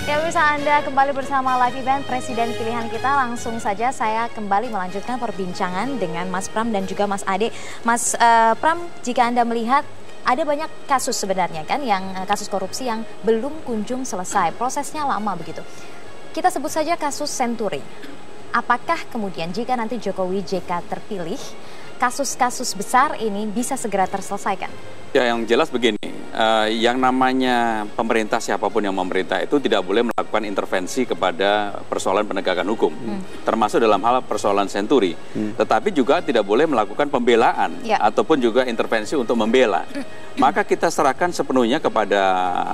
Ya, pemirsa, Anda kembali bersama Live Event Presiden Pilihan Kita. Langsung saja saya kembali melanjutkan perbincangan dengan Mas Pram dan juga Mas Ade. Mas Pram, jika Anda melihat ada banyak kasus sebenarnya kan, yang kasus korupsi yang belum kunjung selesai, prosesnya lama begitu. Kita sebut saja kasus Senturi. Apakah kemudian jika nanti Jokowi JK terpilih, kasus-kasus besar ini bisa segera terselesaikan? Ya, yang jelas begini, yang namanya pemerintah, siapapun yang memerintah itu tidak boleh melakukan intervensi kepada persoalan penegakan hukum, termasuk dalam hal persoalan Senturi. Tetapi juga tidak boleh melakukan pembelaan ataupun juga intervensi untuk membela. Maka kita serahkan sepenuhnya kepada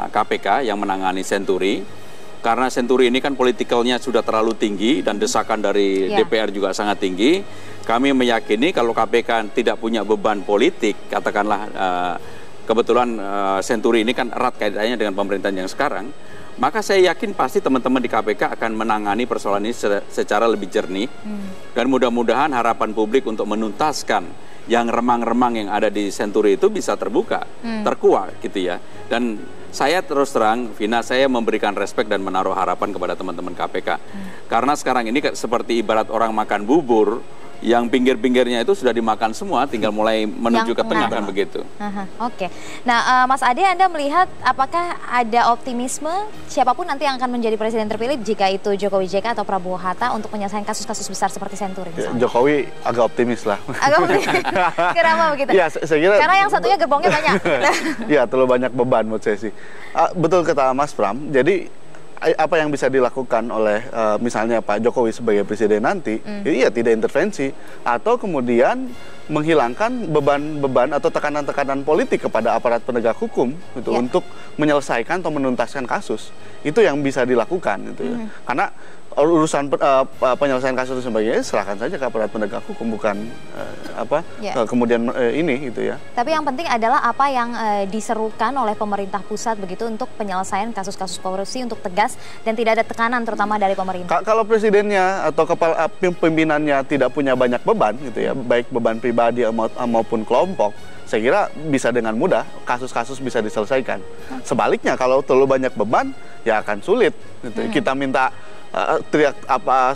KPK yang menangani Senturi. Karena Senturi ini kan politikalnya sudah terlalu tinggi dan desakan dari DPR juga sangat tinggi. Kami meyakini kalau KPK tidak punya beban politik, katakanlah kebetulan Senturi ini kan erat kaitannya dengan pemerintahan yang sekarang, maka saya yakin pasti teman-teman di KPK akan menangani persoalan ini secara lebih jernih. Dan mudah-mudahan harapan publik untuk menuntaskan yang remang-remang yang ada di Senturi itu bisa terbuka, terkuak gitu ya. Dan saya terus terang, Vina, saya memberikan respek dan menaruh harapan kepada teman-teman KPK. Karena sekarang ini seperti ibarat orang makan bubur, yang pinggir-pinggirnya itu sudah dimakan semua, tinggal mulai menuju ke tengah kan begitu. Oke. Nah, Mas Ade, Anda melihat apakah ada optimisme siapapun nanti yang akan menjadi presiden terpilih, jika itu Jokowi JK atau Prabowo Hatta, untuk menyelesaikan kasus-kasus besar seperti Senturi misalnya? Jokowi agak optimis lah. Agak optimis. Kenapa begitu? Ya, saya kira, karena yang satunya gerbongnya banyak. Ya, terlalu banyak beban menurut saya sih. Betul kata Mas Pram, jadi apa yang bisa dilakukan oleh misalnya Pak Jokowi sebagai presiden nanti, ya tidak intervensi, atau kemudian menghilangkan beban-beban atau tekanan-tekanan politik kepada aparat penegak hukum itu untuk menyelesaikan atau menuntaskan kasus. Itu yang bisa dilakukan gitu ya. Karena urusan penyelesaian kasus dan sebagainya serahkan saja ke aparat penegak hukum, bukan kemudian ini gitu ya. Tapi yang penting adalah apa yang diserukan oleh pemerintah pusat begitu untuk penyelesaian kasus-kasus korupsi, untuk tegas dan tidak ada tekanan terutama dari pemerintah. Kalau presidennya atau kepala pimpinannya tidak punya banyak beban gitu ya, baik beban pribadi maupun kelompok, saya kira bisa dengan mudah kasus-kasus bisa diselesaikan. Sebaliknya kalau terlalu banyak beban ya akan sulit gitu. Kita minta teriak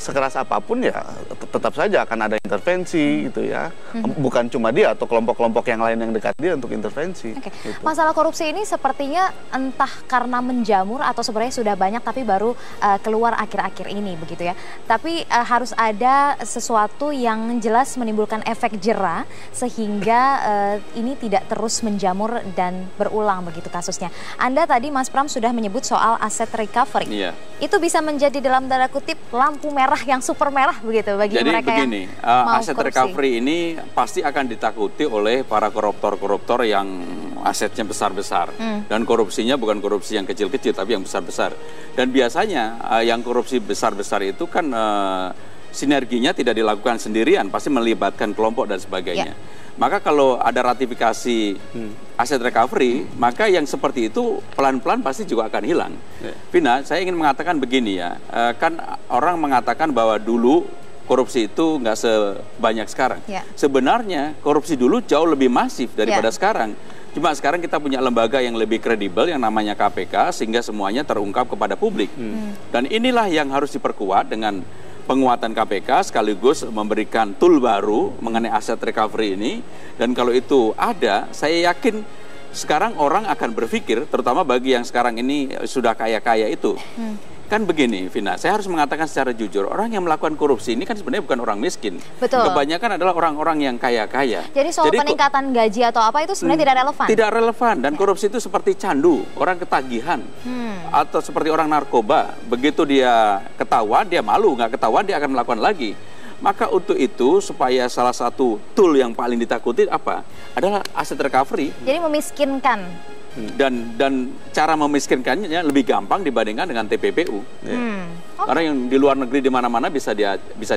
sekeras apapun ya tetap saja akan ada intervensi gitu ya. Bukan cuma dia atau kelompok-kelompok yang lain yang dekat dia untuk intervensi. Gitu. Masalah korupsi ini sepertinya entah karena menjamur atau sebenarnya sudah banyak tapi baru keluar akhir-akhir ini begitu ya. Tapi harus ada sesuatu yang jelas menimbulkan efek jera sehingga ini tidak terus menjamur dan berulang begitu kasusnya. Anda tadi, Mas Pram, sudah menyebut soal aset recovery. Itu bisa menjadi dalam tanda kutip lampu merah yang super merah begitu bagi mereka begini, yang mau aset korupsi. recovery ini pasti akan ditakuti oleh para koruptor-koruptor yang asetnya besar-besar dan korupsinya bukan korupsi yang kecil-kecil tapi yang besar-besar. Dan biasanya yang korupsi besar-besar itu kan sinerginya tidak dilakukan sendirian, pasti melibatkan kelompok dan sebagainya. Maka kalau ada ratifikasi aset recovery, maka yang seperti itu pelan-pelan pasti juga akan hilang. Vina, saya ingin mengatakan begini ya, kan orang mengatakan bahwa dulu korupsi itu nggak sebanyak sekarang. Sebenarnya korupsi dulu jauh lebih masif daripada sekarang. Cuma sekarang kita punya lembaga yang lebih kredibel yang namanya KPK, sehingga semuanya terungkap kepada publik. Dan inilah yang harus diperkuat dengan penguatan KPK sekaligus memberikan tool baru mengenai aset recovery ini. Dan kalau itu ada, saya yakin sekarang orang akan berpikir, terutama bagi yang sekarang ini sudah kaya-kaya itu. Kan begini, Vina, saya harus mengatakan secara jujur, orang yang melakukan korupsi ini kan sebenarnya bukan orang miskin. Betul. Kebanyakan adalah orang-orang yang kaya-kaya. Jadi soal peningkatan gaji atau apa itu sebenarnya tidak relevan? Tidak relevan, dan korupsi itu seperti candu, orang ketagihan. Atau seperti orang narkoba, begitu dia ketahuan, dia malu, nggak ketahuan dia akan melakukan lagi. Maka untuk itu, supaya salah satu tool yang paling ditakuti apa? Adalah aset recovery. Jadi memiskinkan. Dan cara memiskinkannya lebih gampang dibandingkan dengan TPPU. Karena yang di luar negeri di mana-mana bisa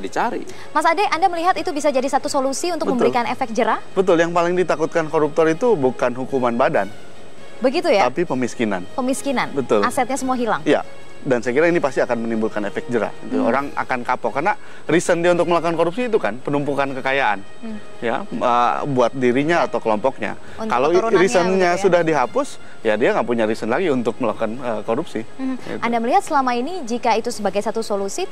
dicari. Mas Ade, Anda melihat itu bisa jadi satu solusi untuk memberikan efek jera? Betul, yang paling ditakutkan koruptor itu bukan hukuman badan. Begitu ya? Tapi pemiskinan. Pemiskinan? Betul. Asetnya semua hilang? Iya. Dan saya kira ini pasti akan menimbulkan efek jera. Gitu. Orang akan kapok karena reason dia untuk melakukan korupsi itu kan penumpukan kekayaan, ya buat dirinya atau kelompoknya. Untuk kalau reasonnya gitu ya. sudah dihapus, ya dia nggak punya reason lagi untuk melakukan korupsi. Gitu. Anda melihat selama ini jika itu sebagai satu solusi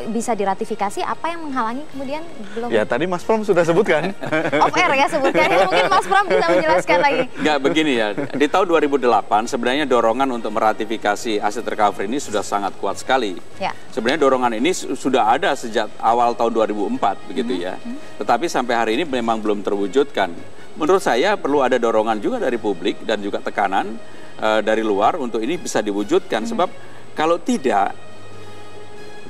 bisa diratifikasi, apa yang menghalangi kemudian belum? Ya tadi Mas Pram sudah sebutkan. Off air ya sebutkan. Mungkin Mas Pram bisa menjelaskan lagi. Nggak begini ya, di tahun 2008 sebenarnya dorongan untuk meratifikasi aset recovery ini sudah sangat kuat sekali. Ya. Sebenarnya dorongan ini sudah ada sejak awal tahun 2004 begitu ya. Tetapi sampai hari ini memang belum terwujudkan. Menurut saya perlu ada dorongan juga dari publik dan juga tekanan dari luar untuk ini bisa diwujudkan. Sebab kalau tidak,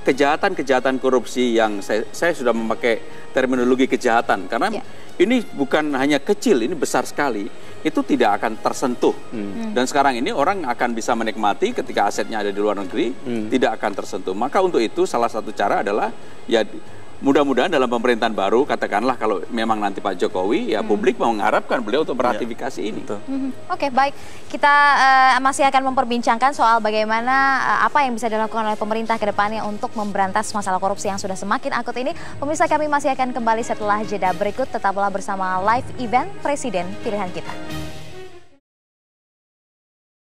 kejahatan-kejahatan korupsi yang saya sudah memakai terminologi kejahatan karena ini bukan hanya kecil, ini besar sekali. Itu tidak akan tersentuh. Dan sekarang ini orang akan bisa menikmati ketika asetnya ada di luar negeri, tidak akan tersentuh. Maka untuk itu salah satu cara adalah ya mudah-mudahan dalam pemerintahan baru, katakanlah kalau memang nanti Pak Jokowi, ya publik mau mengharapkan beliau untuk meratifikasi ini. Oke, baik. Kita masih akan memperbincangkan soal bagaimana apa yang bisa dilakukan oleh pemerintah ke depannya untuk memberantas masalah korupsi yang sudah semakin akut ini. Pemirsa, kami masih akan kembali setelah jeda berikut. Tetaplah bersama live event Presiden Pilihan Kita.